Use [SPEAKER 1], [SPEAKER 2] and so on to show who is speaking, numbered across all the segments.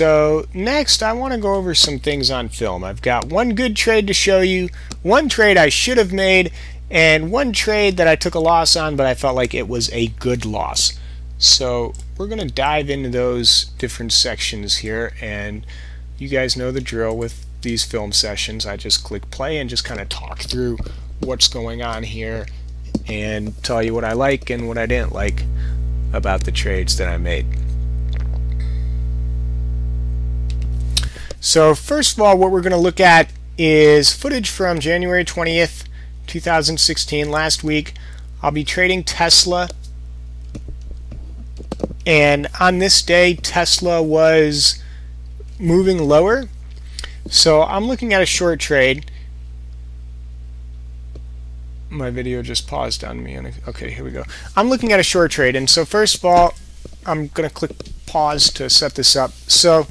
[SPEAKER 1] So next I want to go over some things on film. I've got one good trade to show you, one trade I should have made, and one trade that I took a loss on but I felt like it was a good loss. So we're going to dive into those different sections here, and you guys know the drill with these film sessions. I just click play and just kind of talk through what's going on here and tell you what I like and what I didn't like about the trades that I made. So first of all, what we're going to look at is footage from January 20th, 2016, last week. I'll be trading Tesla, and on this day Tesla was moving lower. So I'm looking at a short trade. My video just paused on me. Okay, here we go. I'm looking at a short trade, and so first of all, I'm going to click pause to set this up. So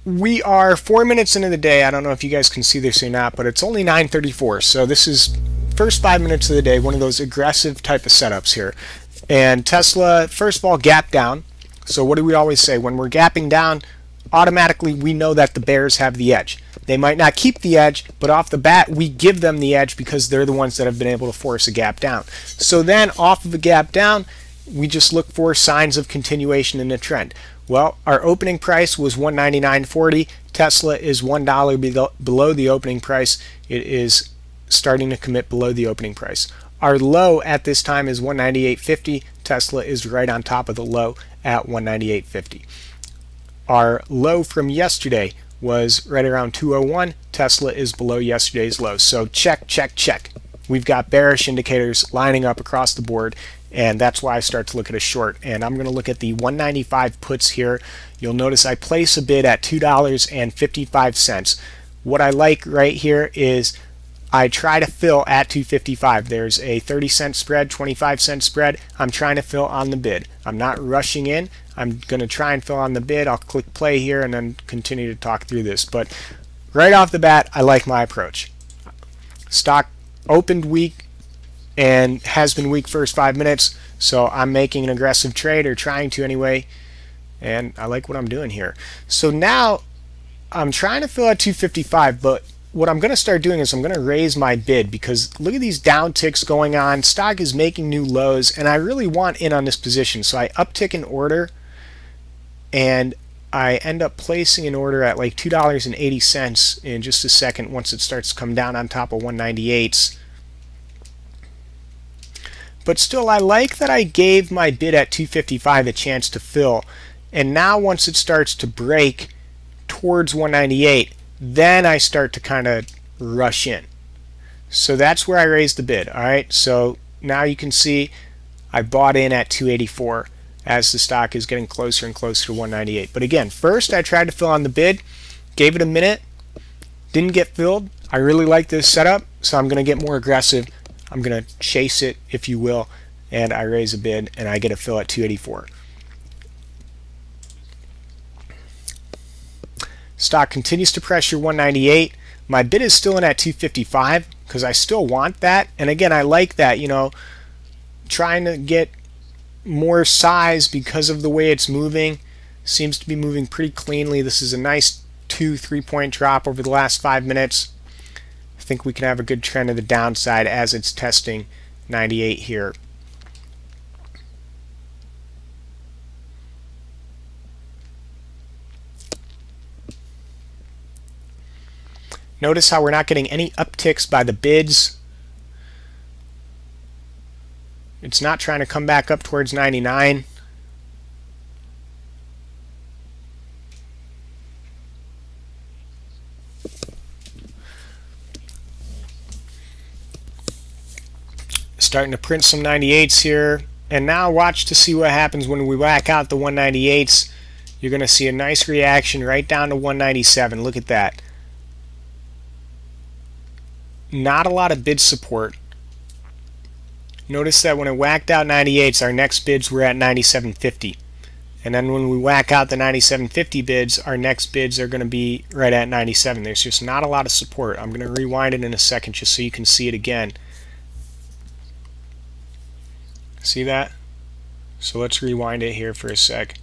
[SPEAKER 1] we are 4 minutes into the day. I don't know if you guys can see this or not, but it's only 9:34. So this is first 5 minutes of the day, one of those aggressive type of setups here. And Tesla, first of all, gapped down. So what do we always say? When we're gapping down, automatically we know that the bears have the edge. They might not keep the edge, but off the bat we give them the edge because they're the ones that have been able to force a gap down. So then off of a gap down, we just look for signs of continuation in the trend. Well, our opening price was $199.40. Tesla is $1 below the opening price. It is starting to commit below the opening price. Our low at this time is $198.50. Tesla is right on top of the low at $198.50. Our low from yesterday was right around 201. Tesla is below yesterday's low. So check, check, check. We've got bearish indicators lining up across the board, and that's why I start to look at a short. And I'm going to look at the 195 puts here. You'll notice I place a bid at $2.55. What I like right here is I try to fill at 255. There's a 30-cent spread, 25-cent spread. I'm trying to fill on the bid. I'm not rushing in. I'm going to try and fill on the bid. I'll click play here and then continue to talk through this. But right off the bat, I like my approach. Stock opened weak and has been weak first 5 minutes, so I'm making an aggressive trade, or trying to anyway, and I like what I'm doing here. So now I'm trying to fill at 255, but what I'm going to start doing is I'm going to raise my bid, because look at these down ticks going on. Stock is making new lows, and I really want in on this position. So I uptick an order, and I end up placing an order at like $2.80 in just a second once it starts to come down on top of 198s. But still, I like that I gave my bid at 255 a chance to fill. And now once it starts to break towards 198, then I start to kind of rush in. So that's where I raised the bid. Alright, so now you can see I bought in at 284 as the stock is getting closer and closer to 198. But again, first I tried to fill on the bid, gave it a minute, didn't get filled. I really like this setup, so I'm going to get more aggressive. I'm going to chase it, if you will, and I raise a bid and I get a fill at 284. Stock continues to pressure 198. My bid is still in at 255 because I still want that. And again, I like that, you know, trying to get more size because of the way it's moving. Seems to be moving pretty cleanly. This is a nice 2-3 point drop over the last 5 minutes. I think we can have a good trend to the downside as it's testing 98 here. Notice how we're not getting any upticks by the bids. It's not trying to come back up towards 99. Starting to print some 98s here. And now watch to see what happens when we whack out the 198s. You're going to see a nice reaction right down to 197. Look at that. Not a lot of bid support. Notice that when it whacked out 98s, our next bids were at 97.50. And then when we whack out the 97.50 bids, our next bids are going to be right at 97. There's just not a lot of support. I'm going to rewind it in a second just so you can see it again. See that? So let's rewind it here for a sec.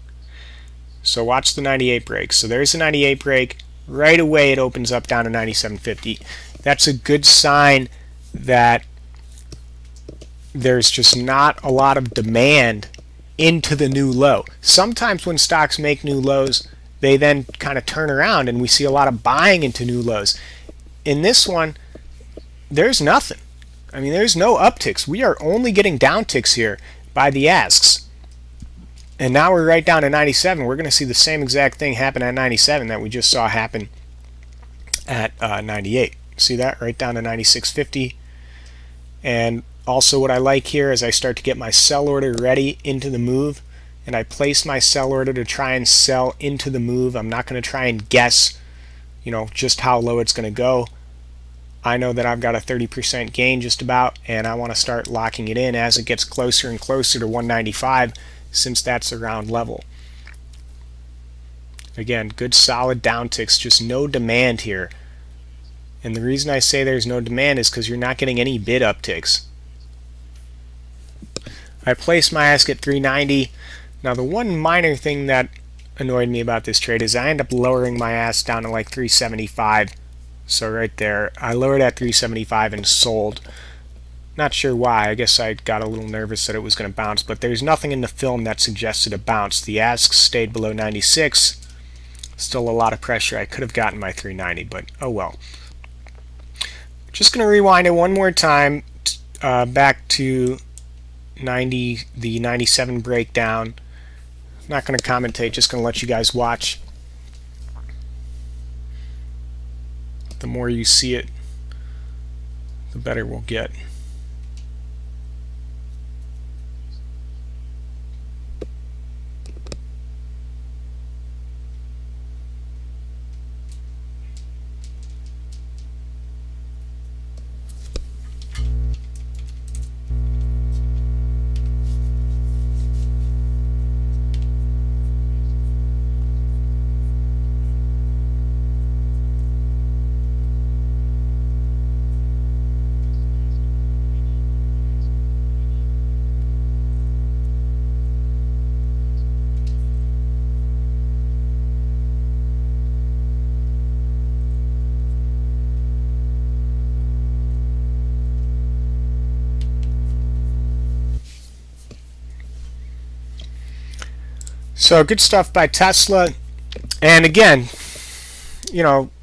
[SPEAKER 1] So watch the 98 break. So there's a 98 break. Right away it opens up down to 97.50. That's a good sign that there's just not a lot of demand into the new low. Sometimes when stocks make new lows, they then kind of turn around and we see a lot of buying into new lows. In this one, there's nothing. I mean, there's no upticks. We are only getting downticks here by the asks. And now we're right down to 97. We're going to see the same exact thing happen at 97 that we just saw happen at 98. See that? Right down to 96.50. And also what I like here is I start to get my sell order ready into the move. And I place my sell order to try and sell into the move. I'm not going to try and guess, just how low it's going to go. I know that I've got a 30% gain just about, and I want to start locking it in as it gets closer and closer to 195, since that's the round level. Again, good solid downticks, just no demand here. And the reason I say there's no demand is because you're not getting any bid upticks. I placed my ask at 390. Now the one minor thing that annoyed me about this trade is I end up lowering my ask down to like 375. So right there, I lowered at 375 and sold. Not sure why. I guess I got a little nervous that it was going to bounce, but there's nothing in the film that suggested a bounce. The asks stayed below 96. Still a lot of pressure. I could have gotten my 390, but oh well. Just going to rewind it one more time back to the 97 breakdown. I'm not going to commentate, just going to let you guys watch. The more you see it, the better we'll get. So good stuff by Tesla. And again,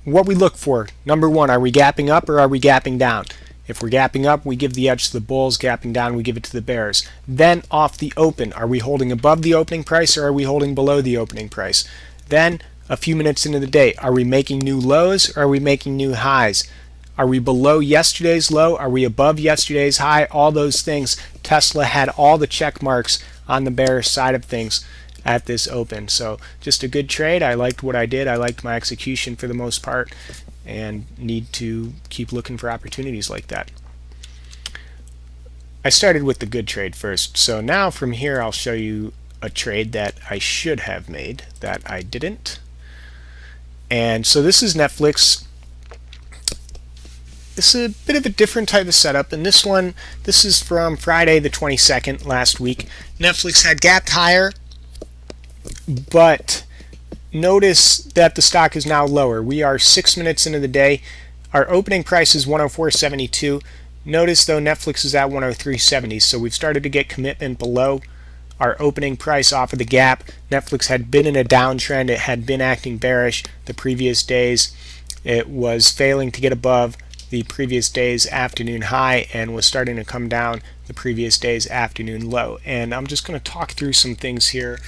[SPEAKER 1] what we look for. Number one, are we gapping up or are we gapping down? If we're gapping up, we give the edge to the bulls. Gapping down, we give it to the bears. Then off the open, are we holding above the opening price or are we holding below the opening price? Then a few minutes into the day, are we making new lows or are we making new highs? Are we below yesterday's low? Are we above yesterday's high? All those things. Tesla had all the check marks on the bearish side of things at this open. So just a good trade. I liked what I did. I liked my execution for the most part, and need to keep looking for opportunities like that. I started with the good trade first. So now from here I'll show you a trade that I should have made that I didn't. And so this is Netflix. This is a bit of a different type of setup, and this is from Friday the 22nd last week. Netflix had gapped higher, but notice that the stock is now lower. We are 6 minutes into the day. Our opening price is 104.72. Notice though Netflix is at 103.70, so we've started to get commitment below our opening price off of the gap. Netflix had been in a downtrend. It had been acting bearish the previous days. It was failing to get above the previous day's afternoon high and was starting to come down the previous day's afternoon low. And I'm just going to talk through some things here.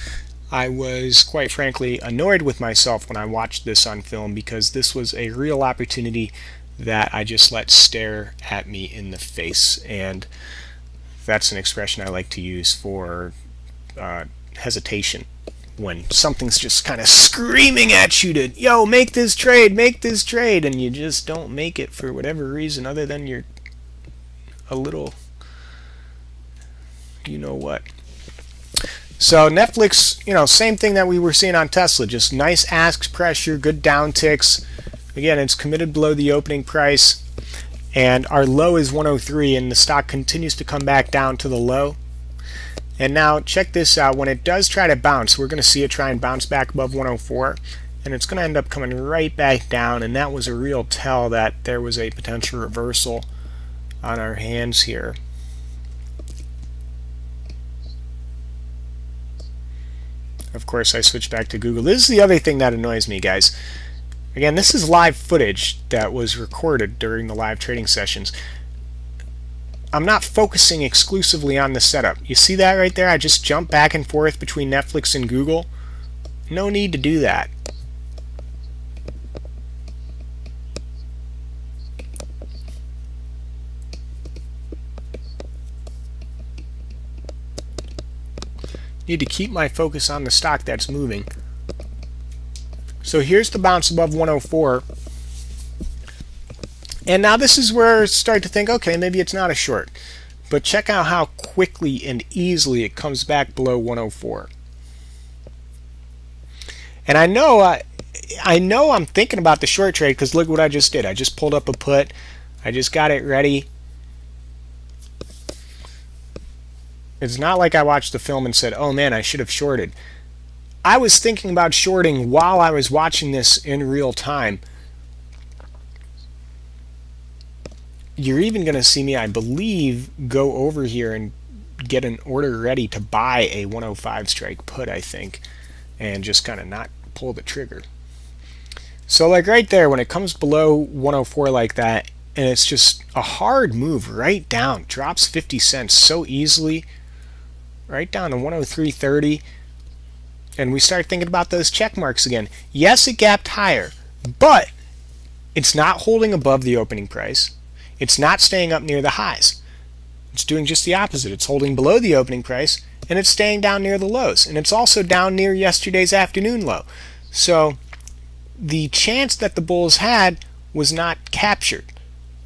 [SPEAKER 1] I was quite frankly annoyed with myself when I watched this on film, because this was a real opportunity that I just let stare at me in the face, and that's an expression I like to use for hesitation, when something's just kind of screaming at you to, yo, make this trade, and you just don't make it for whatever reason other than you're a little, you know what. So Netflix, same thing that we were seeing on Tesla, just nice ask pressure, good downticks. Again, it's committed below the opening price, and our low is 103, and the stock continues to come back down to the low. And now check this out. When it does try to bounce, we're going to see it try and bounce back above 104, and it's going to end up coming right back down, and that was a real tell that there was a potential reversal on our hands here. Of course, I switched back to Google. This is the other thing that annoys me, guys. Again, this is live footage that was recorded during the live trading sessions. I'm not focusing exclusively on the setup. You see that right there? I just jumped back and forth between Netflix and Google. No need to do that. Need to keep my focus on the stock that's moving. So here's the bounce above 104. And now this is where I start to think, okay, maybe it's not a short. But check out how quickly and easily it comes back below 104. And I know I'm thinking about the short trade because look what I just did. I just pulled up a put. I just got it ready. It's not like I watched the film and said, oh man, I should have shorted. I was thinking about shorting while I was watching this in real time. You're even going to see me, I believe, go over here and get an order ready to buy a 105 strike put, I think, and just kind of not pull the trigger. So like right there, when it comes below 104 like that, and it's just a hard move right down, drops 50 cents so easily, right down to 103.30, and we start thinking about those check marks again. Yes, it gapped higher, but it's not holding above the opening price. It's not staying up near the highs. It's doing just the opposite. It's holding below the opening price, and it's staying down near the lows, and it's also down near yesterday's afternoon low. So the chance that the bulls had was not captured.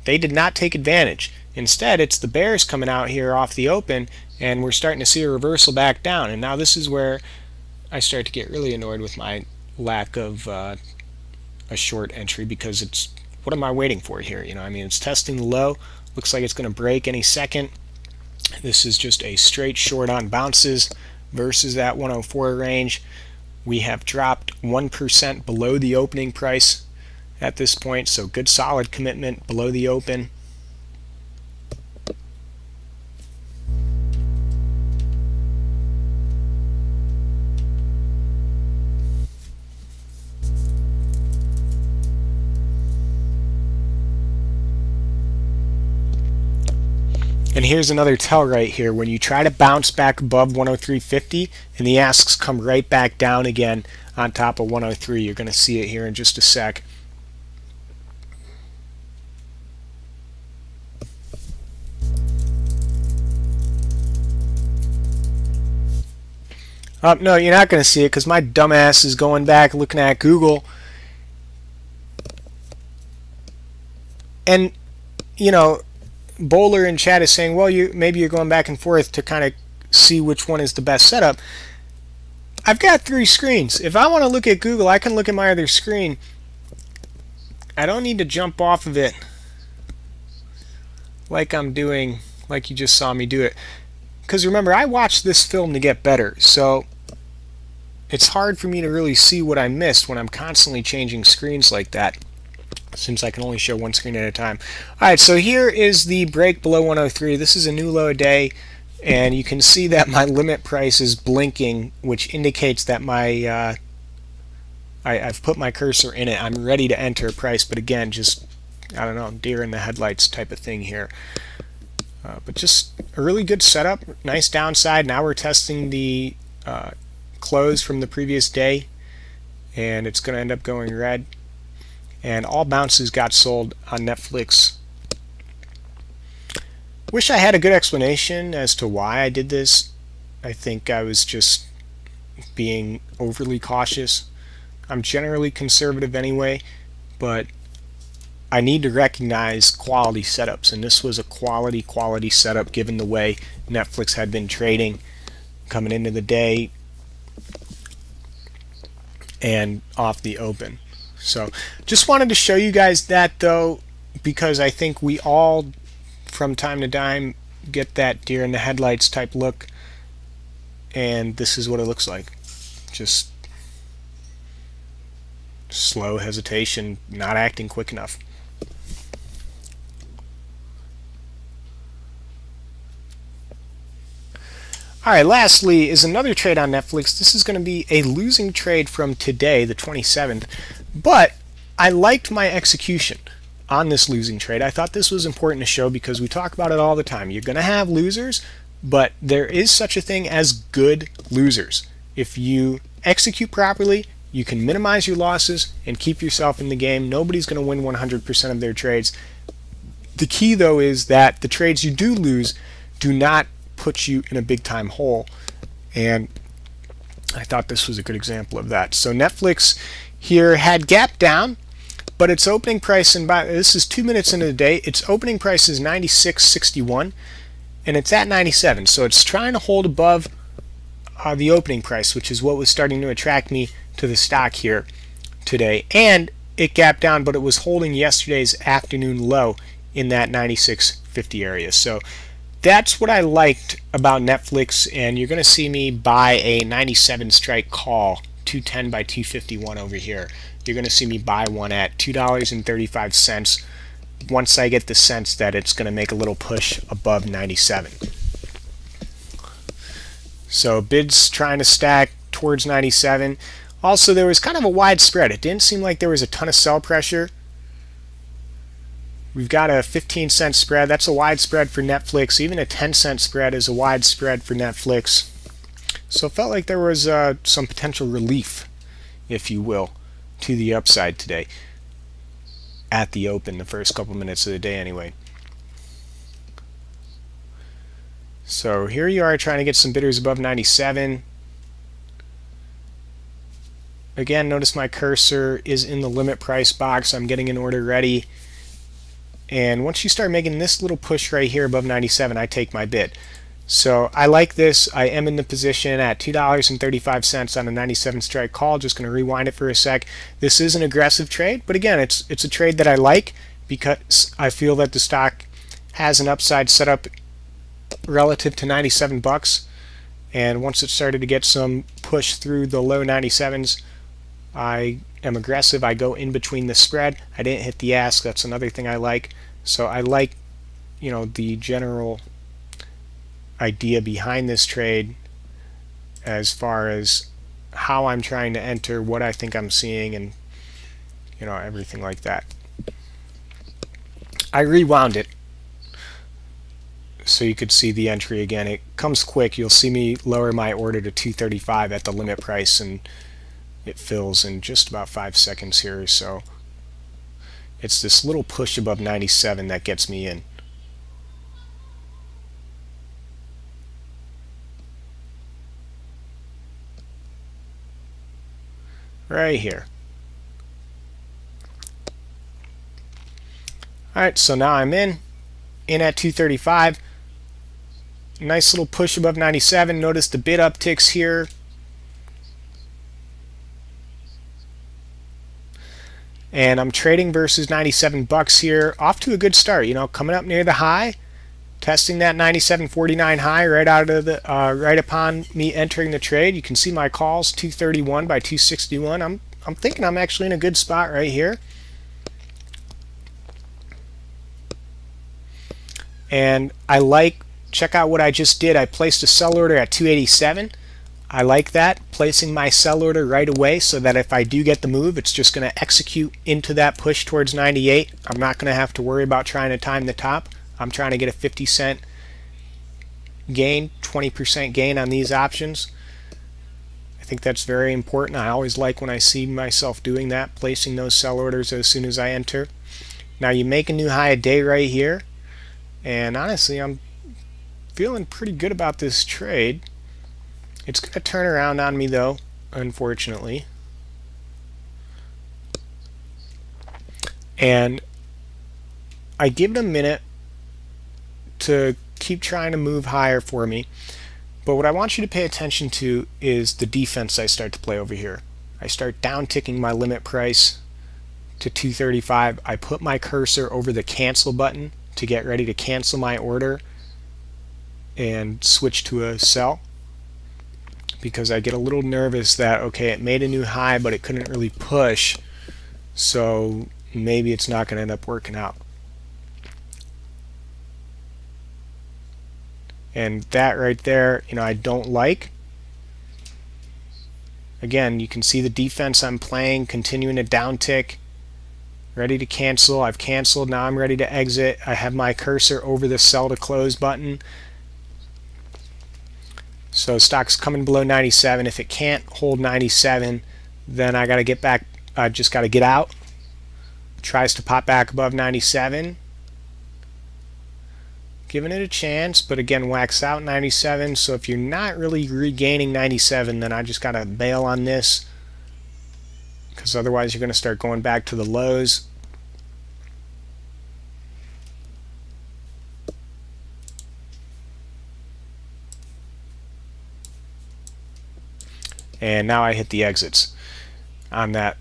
[SPEAKER 1] They did not take advantage. Instead, it's the bears coming out here off the open, and we're starting to see a reversal back down. And now this is where I start to get really annoyed with my lack of a short entry, because it's, what am I waiting for here? You know, I mean, it's testing the low. Looks like it's going to break any second. This is just a straight short on bounces versus that 104 range. We have dropped 1% below the opening price at this point, so good solid commitment below the open. And here's another tell right here. When you try to bounce back above 103.50 and the asks come right back down again on top of 103, you're going to see it here in just a sec. No, you're not going to see it because my dumbass is going back looking at Google. And, you know, Bowler in chat is saying, well, maybe you're going back and forth to kind of see which one is the best setup. I've got 3 screens. If I want to look at Google, I can look at my other screen. I don't need to jump off of it like I'm doing, like you just saw me do it. Because remember, I watched this film to get better, so it's hard for me to really see what I missed when I'm constantly changing screens like that, since I can only show one screen at a time. Alright, so here is the break below 103. This is a new low day, and you can see that my limit price is blinking, which indicates that my I've put my cursor in it. I'm ready to enter a price, but again, just, I don't know, deer in the headlights type of thing here. But just a really good setup, nice downside. Now we're testing the close from the previous day, and it's going to end up going red. And all bounces got sold on Netflix. Wish I had a good explanation as to why I did this. I think I was just being overly cautious. I'm generally conservative anyway, but I need to recognize quality setups, and this was a quality setup given the way Netflix had been trading coming into the day and off the open. So just wanted to show you guys that, though, because I think we all from time to time get that deer in the headlights type look, and this is what it looks like. Just slow hesitation, not acting quick enough. Alright, lastly is another trade on Netflix. This is going to be a losing trade from today, the 27th, but I liked my execution on this losing trade. I thought this was important to show because we talk about it all the time. You're going to have losers, but there is such a thing as good losers. If you execute properly, you can minimize your losses and keep yourself in the game. Nobody's going to win 100% of their trades. The key, though, is that the trades you do lose do not put you in a big time hole, and I thought this was a good example of that. So Netflix here had gap down, but its opening price, and this is 2 minutes into the day, its opening price is 96.61 and it's at 97, so it's trying to hold above the opening price, which is what was starting to attract me to the stock here today. And it gapped down, but it was holding yesterday's afternoon low in that 96.50 area. So that's what I liked about Netflix, and you're going to see me buy a 97 strike call, 210 by 251 over here. You're going to see me buy one at $2.35 once I get the sense that it's going to make a little push above 97. So bids trying to stack towards 97. Also, there was kind of a wide spread. It didn't seem like there was a ton of sell pressure. We've got a 15-cent spread. That's a wide spread for Netflix. Even a 10-cent spread is a wide spread for Netflix. So it felt like there was some potential relief, if you will, to the upside today at the open, the first couple minutes of the day anyway. So here you are trying to get some bidders above 97. Again, notice my cursor is in the limit price box. I'm getting an order ready. And once you start making this little push right here above 97, I take my bid. So I like this. I am in the position at $2.35 on a 97 strike call. Just going to rewind it for a sec. This is an aggressive trade, but again, it's a trade that I like because I feel that the stock has an upside set up relative to 97 bucks. And once it started to get some push through the low 97s, I am aggressive. I go in between the spread. I didn't hit the ask. That's another thing I like. So I like, you know, the general idea behind this trade as far as how I'm trying to enter, what I think I'm seeing, and you know, everything like that. I rewound it so you could see the entry again. It comes quick. You'll see me lower my order to 235 at the limit price, and it fills in just about 5 seconds here. So it's this little push above 97 that gets me in. Right here. Alright, so now I'm in at 235. Nice little push above 97. Notice the bid upticks here. And I'm trading versus 97 bucks here. Off to a good start, you know, coming up near the high, testing that 97.49 high right out of the right upon me entering the trade. You can see my calls 231 by 261. I'm thinking I'm actually in a good spot right here. And I like, check out what I just did. I placed a sell order at 287. I like that, placing my sell order right away so that if I do get the move, it's just going to execute into that push towards 98. I'm not going to have to worry about trying to time the top. I'm trying to get a 50-cent gain, 20% gain on these options. I think that's very important. I always like when I see myself doing that, placing those sell orders as soon as I enter. Now you make a new high a day right here, and honestly, I'm feeling pretty good about this trade. It's going to turn around on me though, unfortunately. And I give it a minute to keep trying to move higher for me. But what I want you to pay attention to is the defense I start to play over here. I start down ticking my limit price to 235. I put my cursor over the cancel button to get ready to cancel my order and switch to a sell. because I get a little nervous that, okay, it made a new high, but it couldn't really push, so maybe it's not going to end up working out. And that right there, you know, I don't like. Again, you can see the defense I'm playing, continuing to down tick, ready to cancel. I've canceled, now I'm ready to exit. I have my cursor over the sell to close button. So stock's coming below 97. If it can't hold 97, then I got to get back. I just got to get out. Tries to pop back above 97. Giving it a chance, but again, wax out 97. So if you're not really regaining 97, then I just got to bail on this, because otherwise you're going to start going back to the lows. And now I hit the exits on that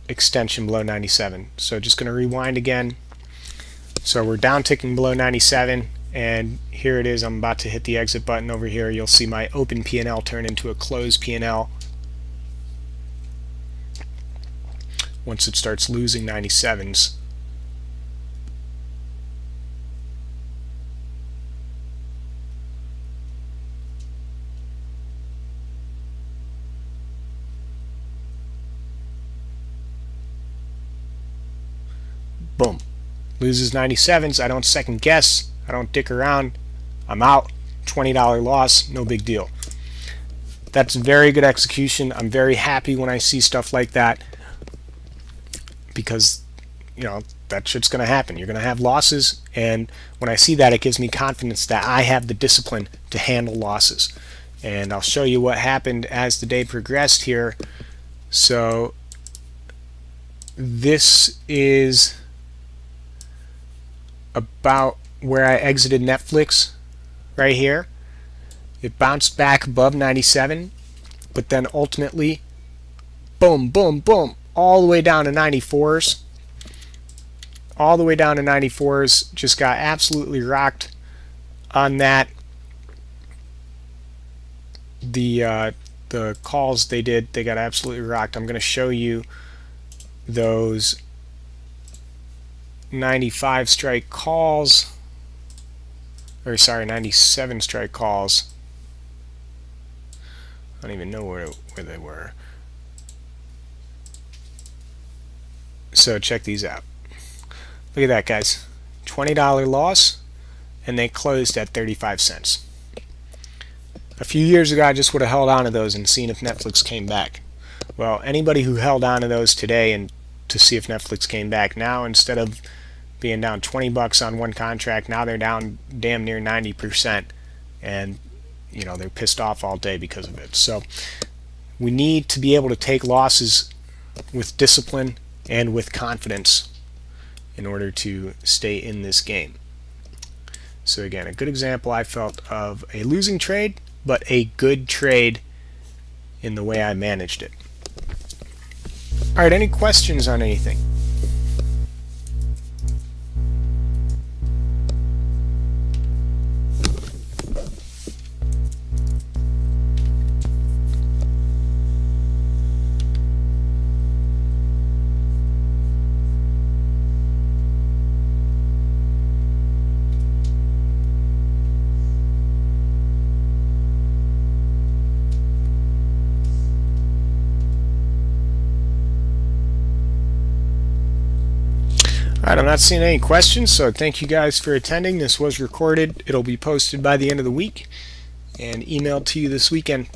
[SPEAKER 1] extension below 97. So just going to rewind again. So we're down ticking below 97, and here it is. I'm about to hit the exit button over here. You'll see my open P&L turn into a closed P&L once it starts losing 97s. Boom. Loses 97s. I don't second guess. I don't dick around. I'm out. $20 loss. No big deal. That's very good execution. I'm very happy when I see stuff like that, because, you know, that shit's going to happen. You're going to have losses, and when I see that, it gives me confidence that I have the discipline to handle losses. And I'll show you what happened as the day progressed here. So this is about where I exited Netflix right here. It bounced back above 97, but then ultimately, boom, boom, boom, all the way down to 94s. All the way down to 94s. Just got absolutely rocked on that. The calls they did, they got absolutely rocked. I'm going to show you those 95 strike calls, or sorry, 97 strike calls. I don't even know where they were. So check these out. Look at that, guys. $20 loss, and they closed at 35 cents. A few years ago, I just would have held on to those and seen if Netflix came back. Well, anybody who held on to those today and to see if Netflix came back, now instead of being down 20 bucks on one contract, now they're down damn near 90%, and you know, they're pissed off all day because of it. So we need to be able to take losses with discipline and with confidence in order to stay in this game. So again, a good example I felt of a losing trade, but a good trade in the way I managed it. Alright, any questions on anything? Alright, I'm not seeing any questions, so thank you guys for attending. This was recorded. It'll be posted by the end of the week and emailed to you this weekend.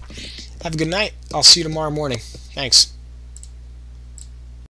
[SPEAKER 1] Have a good night. I'll see you tomorrow morning. Thanks.